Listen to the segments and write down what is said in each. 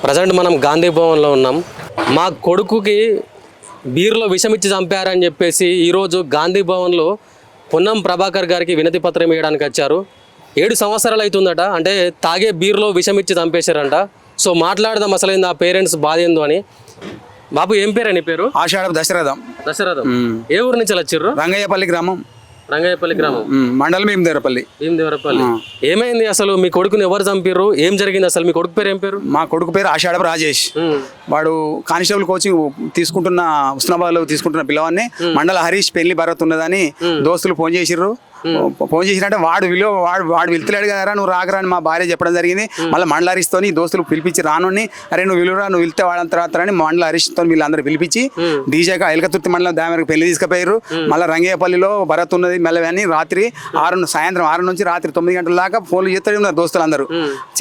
Present మనం గాంధీ భవన్లో ఉన్నాం. మా కొడుకుకి బీర్లో విషమిచ్చి చంపారని చెప్పేసి ఈరోజు గాంధీ భవన్లో పొన్నం ప్రభాకర్ గారికి వినతి పత్రం వేయడానికి వచ్చారు. 7 సంవత్సరాలు అవుతుందట, అంటే తాగే బీర్లో విషమిచ్చి చంపేశారంట. సో మాట్లాడదాం అసలు ఆ పేరెంట్స్ బాధ ఏందో అని. బాబు ఏం పేరు అని పేరు? ఆషాఢ దశరథం. దశరథం. ఏ ఊరు నుంచి వచ్చారు? రంగయ్యపల్లి గ్రామం. రంగయ్యపల్లి గ్రామం, మండలం భీమదేవరపల్లి. ఏమైంది అసలు? మీ కొడుకుని ఎవరు చంపారు? ఏం జరిగింది అసలు? మీ కొడుకు పేరు ఏం పేరు? మా కొడుకు పేరు ఆషాఢ రాజేష్. వాడు కానిస్టేబుల్ కోచింగ్ తీసుకుంటున్న హుస్నాబాద్లో తీసుకుంటున్న పిల్లవాడిని మండల హరీష్ పెళ్లి భరత్ ఉన్నదని దోస్తులు ఫోన్ చేసిర్రు. ఫోన్ చేసినట్టే వాడు వాడు వెళ్తలేడు కదా, నువ్వు రాకరా అని మా భార్య చెప్పడం జరిగింది. మళ్ళీ మండల హరీష్తో దోస్తులు పిలిపించి రానుని, అరే నువ్వు విలువరా, నువ్వు వెళ్తే వాడంత రాత్రని మండల హరీష్తో వీళ్ళందరూ పిలిపించి డీజేగా ఎలకతుర్తి మండలం దామెరకు పెళ్లి తీసుకుపోయారు. మళ్ళీ రంగయ్యపల్లిలో భరత్ ఉన్నది మెల్లవని రాత్రి సాయంత్రం 6 నుంచి రాత్రి 9 గంటల దాకా ఫోన్లు చేస్తూ ఉన్నారు దోస్తులు అందరూ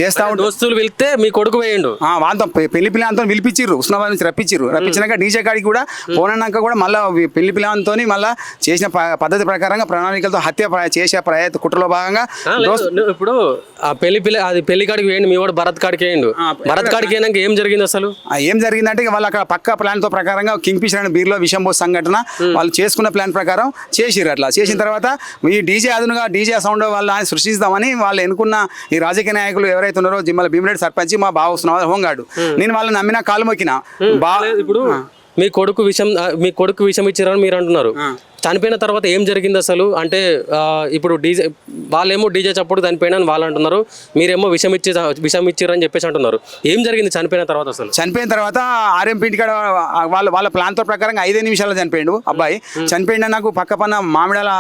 చేస్తా ఉంటారు. దోస్తులు వెళ్తే మీ కొడుకు వేయండు వాళ్ళతో పెళ్లి పిల్లలతో పిలిపించారు, హుస్నాబాద్ నుంచి రప్పించినాక డీజే కాడికి కూడా ఫోన్ అన్నాక కూడా మళ్ళీ పెళ్లి పిల్లలతో మళ్ళీ చేసిన పద్ధతి ప్రకారంగా ప్రణాళికలతో హత్య చేసే కుట్రలో భాగంగా ఇప్పుడు ఆ పెళ్లి కాడికి వేయండి, మీ వాడు భరత్ కాడికి వేయండు. భరత్ కాడికి అయినాక ఏం జరిగింది అసలు? ఏం జరిగిందంటే వాళ్ళు అక్కడ పక్క ప్లాన్ తో ప్రకారంగా కింగ్ ఫిషర్ అనే బీర్లో విషం పోసి సంఘటన వాళ్ళు చేసుకున్న ప్లాన్ ప్రకారం చేసిరు. అట్లా చేసిన తర్వాత ఈ డీజే అదునుగా డీజే సౌండ్ వాళ్ళ సృష్టిస్తామని వాళ్ళు ఎన్నుకున్న ఈ రాజకీయ నాయకులు ఎవరైతే ఉన్నారో జిమ్మల భీమిరెడ్డి సర్పంచ్, మా బావ హుస్నాబాద్ హోంగార్డు, నేను వాళ్ళని నమ్మిన కాలు మొక్కిన. ఇప్పుడు మీ కొడుకు విషం ఇచ్చారని మీరు అంటున్నారు. చనిపోయిన తర్వాత ఏం జరిగింది అసలు? అంటే ఇప్పుడు వాళ్ళేమో డీజే చప్పుడు చనిపోయినా అని వాళ్ళు అంటున్నారు, మీరేమో విషం ఇచ్చిరని చెప్పేసి అంటున్నారు. ఏం జరిగింది చనిపోయిన తర్వాత అసలు? చనిపోయిన తర్వాత ఆర్ఎంపీ ఇంటికాడ వాళ్ళ ప్లాన్ తో ప్రకారంగా 5 నిమిషాల్లో చనిపోయాడు అబ్బాయి. చనిపోయిన నాకు పక్క పన్న మామిడాల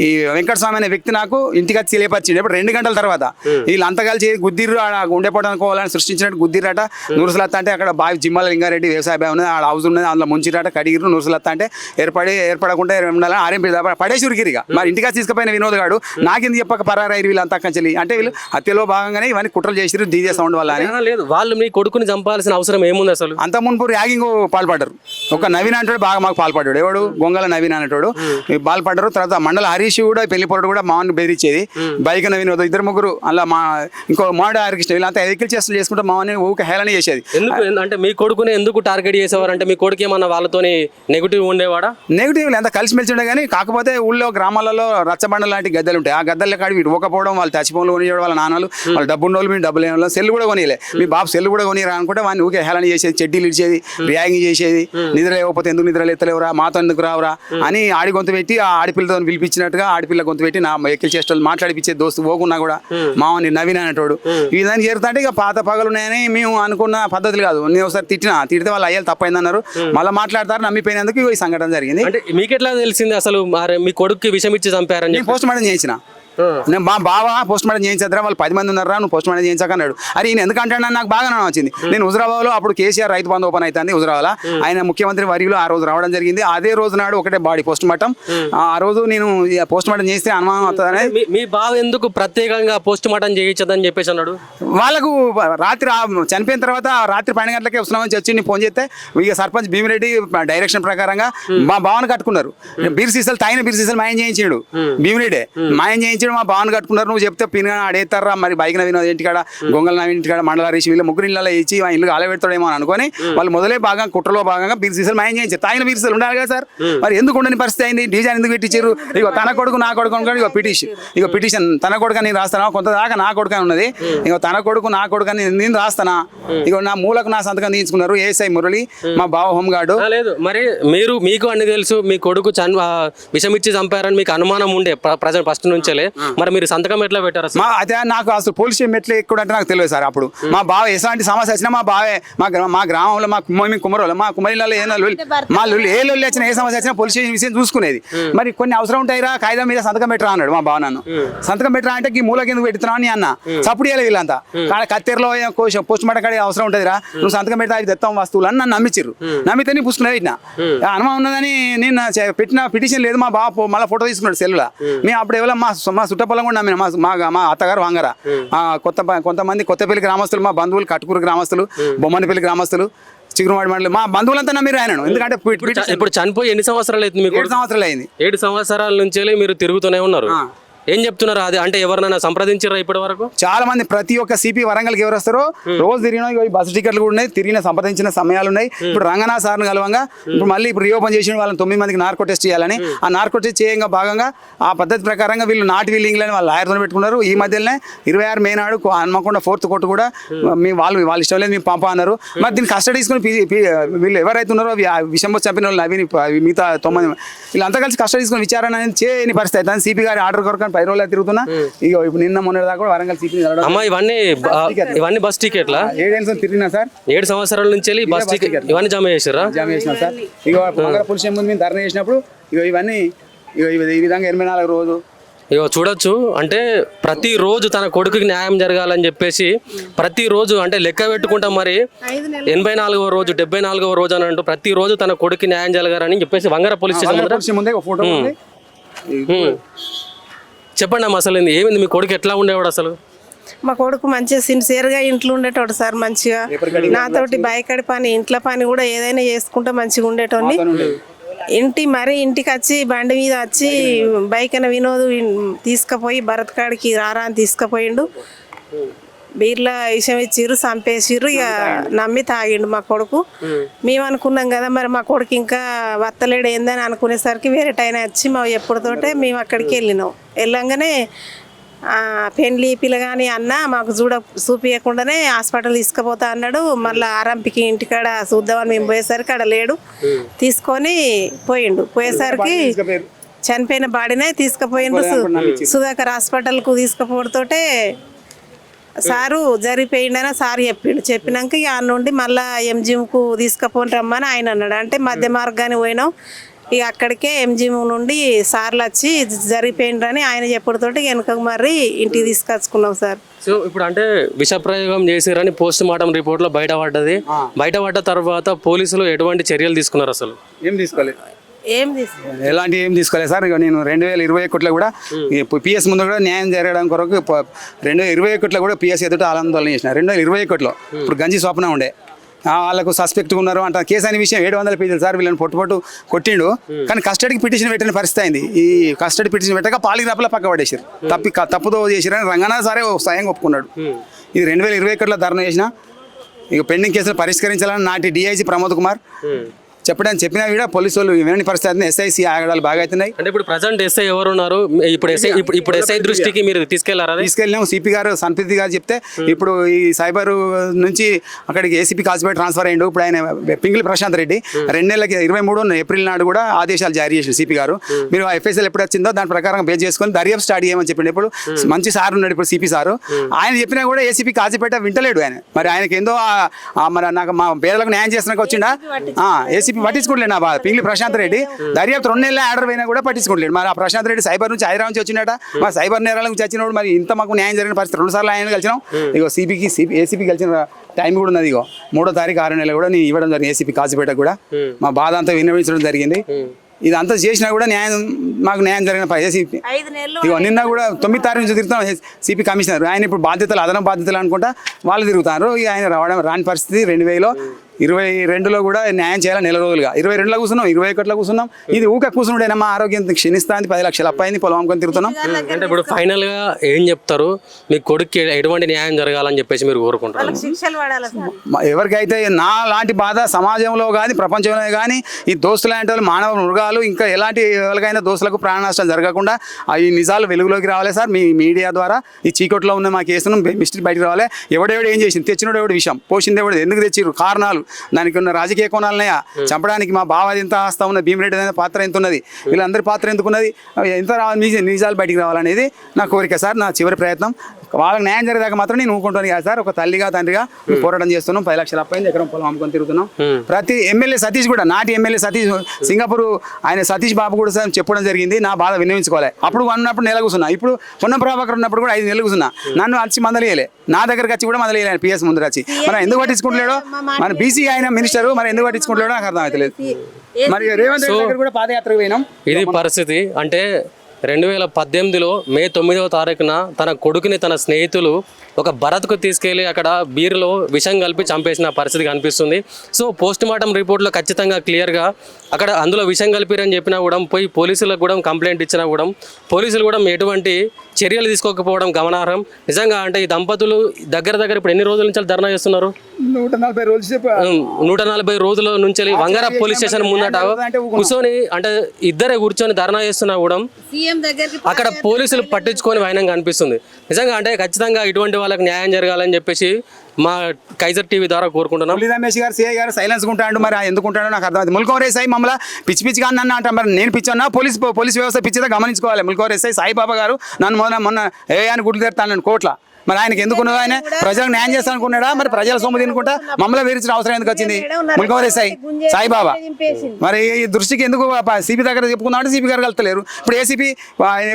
ఈ వెంకటస్వామి అనే వ్యక్తి నాకు ఇంటికి వచ్చి లేపచ్చిండు. ఇప్పుడు 2 గంటల తర్వాత వీళ్ళంతా కలిసి గుద్దిర్రు, ఉండేపోవడం అనుకోవాలని సృష్టించినట్టు గుద్దిరట. నూరుసలత్త అంటే అక్కడ బావి జిమ్మల లింగారెడ్డి వ్యవసాయ బావి ఉన్నది, ఆడ హౌస్ ఉన్నది, అందులో ముంచిరట కడిగిరు. నూరుసలత్త అంటే ఏర్పడకుండా ఉండాలి ఆర్ఎంపీ పడేసి ఉరికిరిగా. మరి ఇంటికి తీసుకుపోయిన వినోద్ గాడు నాకెందుకు చెప్పక పరారైరు వీళ్ళంతా కంచెలి అంటే వీళ్ళు హత్యలో భాగంగానే ఇవన్నీ కుట్రలు చేసిరు డీజే సౌండ్ వల్ల. లేదు, వాళ్ళు మీ కొడుకుని చంపాల్సిన అవసరం ఏముంది అసలు? అంత మునుపు ర్యాగింగ్ పాల్పడ్డారు. ఒక నవీన్ అంటాడు బాగా మాకు పాల్పడ్డాడు, ఎవడు గొంగల నవీన్ అనేటోడు పాల్పడ్డారు. తర్వాత మండల హరీష్ కూడా పెళ్లి పొరడు కూడా మామని బెదిరించేది. బైక్ నవీన్ 2-3 అలా ఇంకో మామిడి హరికృష్ణ వీళ్ళంతా వెహికల్ చేస్తులు చేసుకుంటే మామని ఊక హేళన చేసేది. ఎందుకు అంటే మీ కొడుకుని ఎందుకు టార్గెట్ చేసేవారు? అంటే మీ కొడుకు ఏమన్నా వాళ్ళతోని నెగిటివ్ ఉండేవాడా? నెగిటివ్ ఎంత కలిసిమెలిసి ఉండే కానీ కాకపోతే ఊళ్ళో గ్రామాలలో రచ్చబండ లాంటి గద్దెలు ఉంటాయి. ఆ గద్దెల కాడి వీడు ఊకపోవడం, వాళ్ళు టచ్ఫోన్లు కొనియడం, వాళ్ళ నాన్నలు వాళ్ళు డబ్బు ఉన్న వాళ్ళు మీ డబ్బులు లేని సెల్ కూడా కొనియలే. మీ బాబు సెల్ కూడా కొనిరా అనుకుంటే వాడిని ఊకే హేళన చేసేది, చెడ్డీలు ఇచ్చేది, ర్యాగింగ్ చేసేది. నిద్ర లేకపోతే ఎందుకు నిద్ర ఎత్తలేవురా, మాతో ఎందుకు రావురా అని ఆడి గొంతు పెట్టి ఆ ఆడపిల్లతో పిలిపించినట్టుగా ఆడపిల్ల గొంతు పెట్టి నా ఎక్కిల్ చేష్టలు మాట్లాడిపించేది. దోస్తు పోకున్నా కూడా మామని నవీన్ అనేటోడు ఈ విధానికి చేరుతా అంటే ఇక పాత పగలు ఉన్నాయని మేము అనుకున్న పద్ధతులు కాదు. నేను ఒకసారి తిడితే వాళ్ళు అయ్యాలి తప్పైందన్నారు, మళ్ళీ మాట్లాడతారు. నమ్మిపోయినందుకు ఈ సంఘటన జరిగింది. అంటే మీకు ఎట్లా తెలిసింది అసలు మీ కొడుకు విషం ఇచ్చి చంపారని? పోస్ట్ మార్టం చేయించిన నేను మా బావ పోస్ట్ మార్టం చేయించద్రా, వాళ్ళు 10 మంది ఉన్నారా, నువ్వు పోస్ట్ మార్టం చేయించాక అన్నాడు. అరే ఈయన ఎందుకంటే నాకు బాగా వచ్చింది. నేను హుజరాబాద్లో అప్పుడు కేసీఆర్ రైతు బంధు ఓపెన్ అవుతుంది హుజరాబాద్, ఆయన ముఖ్యమంత్రి వర్యులు ఆ రోజు రావడం జరిగింది. అదే రోజు నాడు ఒకటే బాడీ పోస్ట్ మార్టం. ఆ రోజు నేను పోస్ట్ మార్టం చేస్తే అనుమానం అవుతుందని. మీ బావ ఎందుకు ప్రత్యేకంగా పోస్ట్ మార్టం చేయించదని చెప్పేసి అన్నాడు? వాళ్ళకు రాత్రి చనిపోయిన తర్వాత రాత్రి 12 గంటలకే వస్తున్నామని వచ్చి నేను ఫోన్ చేస్తే ఇక సర్పంచ్ భీమిరెడ్డి డైరెక్షన్ ప్రకారంగా మా బావను కట్టుకున్నారు. బీర్ సీసాలు తాగిన బీర్ సీసాలు మాయం చేయించాడు భీమిరెడ్డి, మాయం చేయించాడు. మా బావను కట్టుకున్నారు. నువ్వు చెప్తే పిన్ అడేస్తారా మరి బైక్ నవీన్ ఇంటికాడ, గొంగల నవీన్ ఇంటికాడ, మండల హరీష్ వీళ్ళు 3 ఇళ్ళలో ఇచ్చి ఆ ఇల్లు అలవెడతాడేమో అని అనుకొని వాళ్ళు మొదలే బాగా కుట్రలో భాగంగా బీర్ సీసాలు మాయం చేయించారు. తాగిన బీర్ సీసాలు ఉండాలి కదా సార్, మరి ఎందుకు ఉండని పరిస్థితి అయింది? డిజైన్ ఎందుకు పెట్టించారు? ఇక తన కొడుకు నా కొడుకు అనుకోండి, ఇక పిటిషన్ తన కొడుకు నేను రాస్తానా, కొంత దాకా నా కొడుకు ఉన్నది, ఇక తన కొడుకు నా కొడుకు అని నేను రాస్తానా. ఇక నా మూలకు నా సంతకం తీసుకున్నారు ఏఎస్ఐ మురళి, మా బావ హోంగార్డు. లేదు మరి మీకు అన్ని తెలుసు, మీ కొడుకు విషమిచ్చి చంపారని మీకు అనుమానం ఉండే ప్రజెంట్ ఫస్ట్ నుంచే, మరి మీరు సంతకం ఎట్లా పెట్టారు? అయితే నాకు అసలు పోలీస్ స్టేషన్ ఎట్లా ఎక్కువ అంటే నాకు తెలియదు సార్. అప్పుడు మా బావ ఎలాంటి సమస్య వచ్చినా మా బావే మా గ్రామంలో మా కుమరోళ్ళు మా కుమరిలలో మా ఏ లొల్లి వచ్చినా ఏ సమస్య వచ్చినా పోలీస్ స్టేషన్ విషయం చూసుకునేది. మరి కొన్ని అవసరం ఉంటాయిరా, కాగితం మీద సంతకం పెట్టరా అన్నాడు మా బావ. నన్ను సంతకం పెట్టరా అంటే ఈ మూలకి ఎందుకు పెడుతున్నావు అని అన్న. సప్పుడు చేయలేదు వీళ్ళంతా. కానీ కత్తెరలో పోస్ట్ మార్టం కాడి అవసరం ఉంటుందిరా, నువ్వు సంతకం పెడతా అవి తెస్తాం వస్తువులు అని నన్ను నమ్మించారు. నమ్మితే నేను పుస్తకం పెట్టినా అనుమానం ఉన్నదని నేను పెట్టిన పిటిషన్ లేదు. మా బావ మళ్ళీ ఫోటో తీసుకున్నాడు సెల్లులా. మేము అప్పుడు ఎవరో మా చుట్టపల్లం కూడా నమ్మిన మా అత్తగారు వంగర కొంతమంది కొత్తపల్లి గ్రామస్తులు, మా బంధువులు కట్టుకూరు గ్రామస్తులు, బొమ్మనపల్లి గ్రామస్తులు, చిగురుమాడి మండలి మా బంధువులంతా నమ్మిరు ఆయనను. ఎందుకంటే ఇప్పుడు చనిపోయి ఎన్ని సంవత్సరాలు అవుతుంది? 7 సంవత్సరాలు అయింది. 7 సంవత్సరాల నుంచే మీరు తిరుగుతూనే ఉన్నారు. ఏం చెప్తున్నారు అది అంటే ఎవరినైనా సంప్రదించారా ఇప్పటి వరకు? చాలా మంది ప్రతి ఒక్క సిపి వరంగల్కి ఎవరు వస్తారో రోజు తిరిగిన బస్సు టికెట్లు కూడా ఉన్నాయి, తిరిగిన సంప్రదించిన సమయాలు ఉన్నాయి. ఇప్పుడు రంగనాథ్ సార్ని కలవంగా ఇప్పుడు మళ్ళీ ఇప్పుడు రీఓపెన్ చేసిన వాళ్ళని 9 మందికి నార్కో టెస్ట్ చేయాలని, ఆ నార్కో టెస్ట్ చేయంగా భాగంగా ఆ పద్ధతి ప్రకారంగా వీళ్ళు నాట్ విల్లింగ్లని వాళ్ళు లాయర్తో పెట్టుకున్నారు. ఈ మధ్యలోనే 26 మే నాడు హన్మకొండ 4th కోర్టు కూడా వాళ్ళు ఇష్టం లేదు మేము పంప అన్నారు. మరి దీన్ని కస్టడీ తీసుకుని వీళ్ళు ఎవరైతే ఉన్నారో విషంబో చంపిన వాళ్ళు నవీన్ మిగతా 9 వీళ్ళంతా కలిసి కస్టడీ తీసుకుని విచారణ అనేది చేయని పరిస్థితి అవుతుంది. సిపి గారి ఆర్డర్ కొరకు 10 రోజులు తిరుగుతున్నా. ఇక ఇప్పుడు నిన్న మొన్న దాకా కూడా వరంగల్ సిపి అమ్మా ఇవన్నీ బస్ టికెట్లా? 7 ఏళ్ళు తిరిగినా సార్, 7 సంవత్సరాల నుంచి వెళ్ళి బస్ టికెట్ ఇవన్నీ జమ చేసారా? జమ చేసినా సార్. ఇక మంగళ పురుష ముందు మేము ధర్నా చేసినప్పుడు ఇవన్నీ ఈ విధంగా 84 రోజు ఇగో చూడొచ్చు. అంటే ప్రతిరోజు తన కొడుకుకి న్యాయం జరగాలని చెప్పేసి ప్రతిరోజు అంటే లెక్క పెట్టుకుంటాం మరి 84వ రోజు 74వ రోజు అని అంటూ ప్రతిరోజు తన కొడుకు న్యాయం జరగాలని చెప్పేసి వంగర పోలీస్ స్టేషన్ ముందే ఒక ఫోటో ఉంది. చెప్పండి అమ్మ, అసలు ఏమింది మీ కొడుకు ఎట్లా ఉండేవాడు అసలు? మా కొడుకు మంచిగా సిన్సియర్గా ఇంట్లో ఉండేటోడు సార్. మంచిగా నాతోటి బయకడి పని ఇంట్లో పని కూడా ఏదైనా చేసుకుంటే మంచిగా ఉండేటోని. ఇంటికి వచ్చి బండి మీద వచ్చి బైక్ వినోద్ తీసుకుపోయి భరత్ కాడికి రారా అని తీసుకుపోయిండు. బీర్లా విషం ఇచ్చిర్రు, చంపేసిర్రు. ఇక నమ్మి తాగిండు మా కొడుకు. మేము అనుకున్నాం కదా మరి మా కొడుకు ఇంకా వత్తలేడు ఏందని అనుకునేసరికి వేరే టైం వచ్చి మా ఎప్పుడుతోటే మేము అక్కడికి వెళ్ళంగానే పెండ్లి పిల్లగాని అన్న మాకు చూపించకుండానే హాస్పిటల్ తీసుకుపోతా అన్నాడు. మళ్ళీ ఆరంపికి ఇంటికాడ చూద్దామని మేము పోయేసరికి ఆడ లేడు. తీసుకొని పోయేసరికి చనిపోయిన బాడీనే తీసుకుపోయిండు. సుధాకర్ హాస్పిటల్కు తీసుకుపోవడంతోటే సారు జరిగిపోయిండని సార్ చెప్పినాక ఇక ఆ నుండి మళ్ళీ ఎంజిఎంకు తీసుకుపోని రమ్మని ఆయన అన్నాడు. అంటే మధ్య మార్గాన్ని పోయినాం. ఇక అక్కడికే ఎంజిఎం నుండి సార్లు వచ్చి జరిగిపోయిండ్రని ఆయన చెప్పడంతో వెనుక మరి ఇంటికి తీసుకొచ్చుకున్నాం సార్. సో ఇప్పుడు అంటే విషప్రయోగం చేసిరని పోస్ట్ మార్టం రిపోర్ట్లో బయటపడ్డది. బయటపడ్డ తర్వాత పోలీసులు ఎటువంటి చర్యలు తీసుకున్నారు? అసలు ఏం తీసుకోలేదు, ఎలాంటి ఏం తీసుకోలేదు సార్. ఇక నేను 2021లో కూడా పిఎస్ ముందు కూడా న్యాయం జరగడం కొరకు 2021లో కూడా పిఎస్ ఎదుట ఆందోళన చేసిన. 2021లో ఇప్పుడు గంజి స్వప్న ఉండే వాళ్ళకు సస్పెక్ట్గా ఉన్నారు అంట. కేసు అనే విషయం 700 పేజీలు సార్. వీళ్ళని పొట్టు కొట్టిండు, కానీ కస్టడీకి పిటిషన్ పెట్టిన పరిస్థితి అయింది. ఈ కస్టడీ పిటిషన్ పెట్టాక పాలిగ్రాఫ్లో పక్క పడేసారు. తప్పుదో చేసారని రంగనాథ్ సారే స్వయంగా ఒప్పుకున్నాడు. ఇది 2021లో ధర్నా చేసిన. ఇక పెండింగ్ కేసులు పరిష్కరించాలని నాటి డిఐజీ ప్రమోద్ కుమార్ చెప్పినా కూడా పోలీసు వాళ్ళు ఇవన్నీ పరిస్థితి ఎస్ఐసి ఆగడాలు బాగా అవుతున్నాయి. అంటే ఇప్పుడు ప్రజెంట్ ఎస్ఐ ఎవరు ఉన్నారు? ఇప్పుడు ఎస్ఐ దృష్టికి మీరు తీసుకెళ్ళాము. సిపి గారు సంప్రీతి గారు చెప్తే ఇప్పుడు ఈ సైబర్ నుంచి అక్కడికి ఏసీపీ కాల్సిపేట ట్రాన్స్ఫర్ అయ్యిండు. ఇప్పుడు ఆయన పింగిలి ప్రశాంత్ రెడ్డి 2 నెలలకి 23 ఏప్రిల్ నాడు కూడా ఆదేశాలు జారీ చేశారు సిపి గారు. మీరు ఎఫ్ఎస్ఎల్ ఎప్పుడు వచ్చిందో దాని ప్రకారం బేస్ చేసుకొని దర్యాప్తు స్టార్ట్ చేయమని చెప్పిండు. ఇప్పుడు మంచి సార్ ఉన్నాడు ఇప్పుడు సిపి సారు. ఆయన చెప్పినా కూడా ఏసీపీ కాల్సిపేట వింటలేడు ఆయన. మరి ఆయనకి ఏందో మరి నాకు మా పేదలకు న్యాయం చేసినాక వచ్చిండా ఏసీపీ పట్టించుకోలేదు. నా పింగిలి ప్రశాంత్ రెడ్డి దర్యాప్తు 2 నెలల ఆర్డర్ అయినా కూడా పట్టించుకోలేదు. మరి ఆ ప్రశాంత్ రెడ్డి సైబర్ నుంచి హైదరాబాద్ నుంచి వచ్చినట. మరి సైబర్ నేరాల నుంచి వచ్చినప్పుడు మరి ఇంత మాకు న్యాయం జరిగిన పరిస్థితి 2 సార్లు ఆయన కలిసినాం. ఇగో ఏసీపీ కలిసిన టైం కూడా ఉన్నది. ఇగో 3వ తారీఖు 6 నెలలు కూడా నేను ఇవ్వడం జరిగింది ఏసీపీ కాసిపేట కూడా. మా బాధ అంతా విన్నవించడం జరిగింది. ఇదంతా చేసినా కూడా మాకు న్యాయం జరిగిన ఏసీపీ ఇగో నిన్న కూడా 9వ తారీఖు నుంచి తిరుగుతాం సిపి కమిషనర్. ఆయన ఇప్పుడు అదనపు బాధ్యతలు అనుకుంటా వాళ్ళు తిరుగుతారు. ఇక ఆయన రాని పరిస్థితి. 2022లో కూడా న్యాయం చేయాలని 4 రోజులుగా 22లో కూర్చున్నాం, 21లో కూర్చున్నాం. ఇది ఊక కూర్చుండేనా మా ఆరోగ్యం క్షీణిస్తుంది. 10 లక్షలు అప్పాయింది, పొలం అమ్ముకొని తిరుగుతున్నాం. అంటే ఇప్పుడు ఫైనల్ గా ఏం చెప్తారు? మీ కొడుకు ఎటువంటి న్యాయం జరగాలని చెప్పేసి మీరు కోరుకుంటారు? ఎవరికైతే నా లాంటి బాధ సమాజంలో కానీ ప్రపంచంలో కానీ ఈ దోస్తులు లాంటి వాళ్ళు మానవ మృగాలు ఇంకా ఎలాంటి ఎవరికైనా దోస్తులకు ప్రాణ నష్టం జరగకుండా ఈ నిజాలు వెలుగులోకి రావాలి సార్. మీ మీడియా ద్వారా ఈ చీకట్లో ఉన్న మా కేసును మిస్టరీ బయటకు రావాలి. ఎవడెవడు ఏం చేసింది, తెచ్చినోడు ఎవడు విషయం, పోసింది ఎవడు, ఎందుకు తెచ్చిర్రు, కారణాలు, దానికి ఉన్న రాజకీయ కోణాలన్నాయా, చంపడానికి మా బావ ఎంత ఆస్తా ఉన్నది, భీమిరెడ్డి పాత్ర ఎంత ఉన్నది, వీళ్ళందరి పాత్ర ఎందుకున్నది, ఎంత రావాలి నిజాలు బయటికి రావాలనేది నా కోరిక సార్. నా చివరి ప్రయత్నం. వాళ్ళకి న్యాయం జరిగేదాకా మాత్రం నేను ఊకుంటాను కదా సార్. ఒక తల్లిగా తండ్రిగా పోరాటం చేస్తున్నాం. 10 లక్షలు అప్పాయింది, ఎకరం పొలం అమ్ముకొని తిరుగుతున్నాం. ప్రతి ఎమ్మెల్యే సతీష్ కూడా, నాటి ఎమ్మెల్యే సతీష్ సింగపూర్ ఆయన సతీష్ బాబు కూడా సార్ చెప్పడం జరిగింది. నా బాధ విన్నవించుకోవాలి. అప్పుడు ఉన్నప్పుడు నెల కూర్చున్నా. ఇప్పుడు పొన్నం ప్రభాకర్ ఉన్నప్పుడు కూడా 5 నెలలు కూర్చున్నా. నన్ను వచ్చి మందలియలే, నా దగ్గరకు వచ్చి కూడా మందలియలే. పిఎస్ ముందు వచ్చి మరి ఎందుకు పట్టించుకుంటలేడో, మన బీసీ ఆయన మినిస్టర్ మరి ఎందుకు పట్టించుకుంటలేడో నాకు అర్థం అవుతలేదు. మరి రేవంత్ రెడ్డి దగ్గర కూడా పాదయాత్రకు పోయినాం. ఇది పరిస్థితి. అంటే 2018లో మే 9వ తారీఖున తన కొడుకుని తన స్నేహితులు ఒక భరత్కు తీసుకెళ్లి అక్కడ బీర్లో విషం కలిపి చంపేసిన పరిస్థితి కనిపిస్తుంది. సో పోస్ట్ మార్టం రిపోర్ట్లో ఖచ్చితంగా క్లియర్గా అక్కడ అందులో విషం కలిపిరని చెప్పినా కూడా పోయి పోలీసులకు కూడా కంప్లైంట్ ఇచ్చినా కూడా పోలీసులు కూడా ఎటువంటి చర్యలు తీసుకోకపోవడం గమనార్హం. నిజంగా అంటే ఈ దంపతులు దగ్గర ఇప్పుడు ఎన్ని రోజుల నుంచి ధర్నా చేస్తున్నారు? 140 రోజుల నుంచి వంగర పోలీస్ స్టేషన్ ముందట కూర్చొని అంటే ఇద్దరే కూర్చొని ధర్నా చేస్తున్నా కూడా అక్కడ పోలీసులు పట్టించుకొని వైనం కనిపిస్తుంది. నిజంగా అంటే ఖచ్చితంగా ఇటువంటి వాళ్ళకి న్యాయం జరగాలని చెప్పేసి మా కైజర్ టీవీ ద్వారా కోరుకుంటున్నాం. రమేష్ గారు సిఐ గారు సైలెన్స్ ఉంటాడు, మరి ఎందుకు ఉంటాడో నాకు అర్థమైంది. ముల్కవర్ ఎస్ఐ మమ్మల్ని పిచ్చిగా అన్న అంట, మరి నేను పిచ్చన్నా పోలీస్ వ్యవస్థ పిచ్చిగా గమనించుకోవాలి. ముల్కవర్ ఎస్ఐ సాయిబాబా గారు నన్ను మొన్న ఏ అని గుడ్లు తెరుతాను కోట్ల, మరి ఆయనకి ఎందుకు ఆయన ప్రజలకు న్యాయం చేస్తా అనుకున్నాడా? మరి ప్రజల సొమ్ము తినుకుంటా మమ్మల్ని వేరించిన అవసరం ఎందుకు వచ్చింది? ముల్కవర్ ఎస్ఐ సాయిబాబా మరి ఈ దృష్టికి ఎందుకు సిపి దగ్గర చెప్పుకుందాం అంటే సిపి గారు కలుతలేరు. ఇప్పుడు ఏసీపీ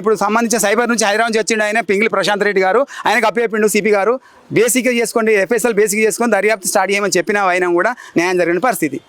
ఇప్పుడు సంబంధించిన సైబర్ నుంచి హైదరాబాద్ నుంచి వచ్చిండు ఆయన పింగిలి ప్రశాంత్ రెడ్డి గారు, ఆయనకు అప్పచెప్పిండు సిపి గారు బేసిక్గా చేసుకోండి, ఎఫ్ఎస్ఎల్ బేసిక్ చేసుకొని దర్యాప్తు స్టార్ట్ చేయమని చెప్పిన అయినా కూడా న్యాయం జరిగిన పరిస్థితి.